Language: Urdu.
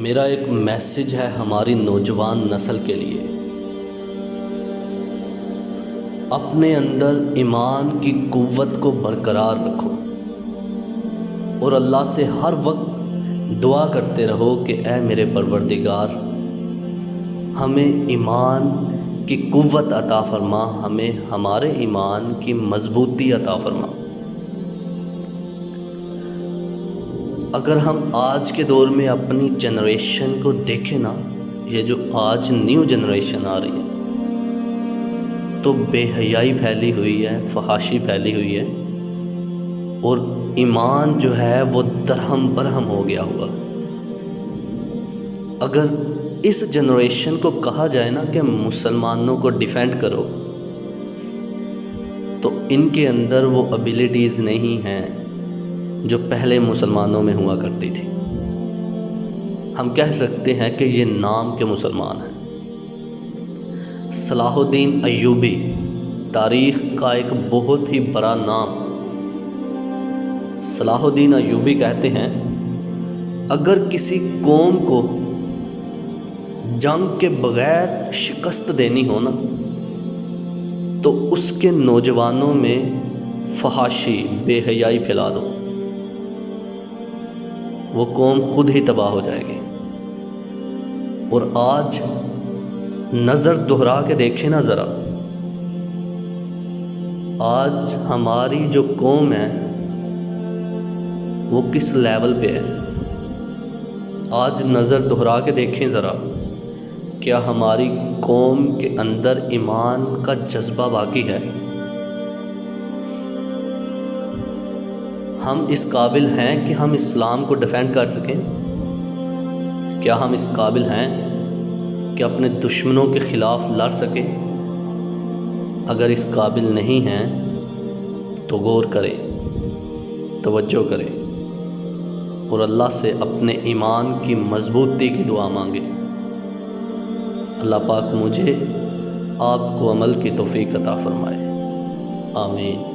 میرا ایک میسج ہے ہماری نوجوان نسل کے لیے۔ اپنے اندر ایمان کی قوت کو برقرار رکھو اور اللہ سے ہر وقت دعا کرتے رہو کہ اے میرے پروردگار، ہمیں ایمان کی قوت عطا فرما، ہمیں ہمارے ایمان کی مضبوطی عطا فرما۔ اگر ہم آج کے دور میں اپنی جنریشن کو دیکھیں نا، یہ جو آج نیو جنریشن آ رہی ہے، تو بے حیائی پھیلی ہوئی ہے، فحاشی پھیلی ہوئی ہے، اور ایمان جو ہے وہ درہم برہم ہو گیا ہوا۔ اگر اس جنریشن کو کہا جائے نا کہ مسلمانوں کو ڈیفینڈ کرو، تو ان کے اندر وہ ابیلٹیز نہیں ہیں جو پہلے مسلمانوں میں ہوا کرتی تھی۔ ہم کہہ سکتے ہیں کہ یہ نام کے مسلمان ہیں۔ صلاح الدین ایوبی تاریخ کا ایک بہت ہی بڑا نام۔ صلاح الدین ایوبی کہتے ہیں، اگر کسی قوم کو جنگ کے بغیر شکست دینی ہو نا، تو اس کے نوجوانوں میں فحاشی، بے حیائی پھیلا دو، وہ قوم خود ہی تباہ ہو جائے گی۔ اور آج نظر دہرا کے دیکھیں نا ذرا، آج ہماری جو قوم ہے وہ کس لیول پہ ہے۔ آج نظر دہرا کے دیکھیں ذرا، کیا ہماری قوم کے اندر ایمان کا جذبہ باقی ہے؟ ہم اس قابل ہیں کہ ہم اسلام کو ڈیفینڈ کر سکیں؟ کیا ہم اس قابل ہیں کہ اپنے دشمنوں کے خلاف لڑ سکیں؟ اگر اس قابل نہیں ہیں تو غور کریں، توجہ کریں، اور اللہ سے اپنے ایمان کی مضبوطی کی دعا مانگیں۔ اللہ پاک مجھے آپ کو عمل کی توفیق عطا فرمائے۔ آمین۔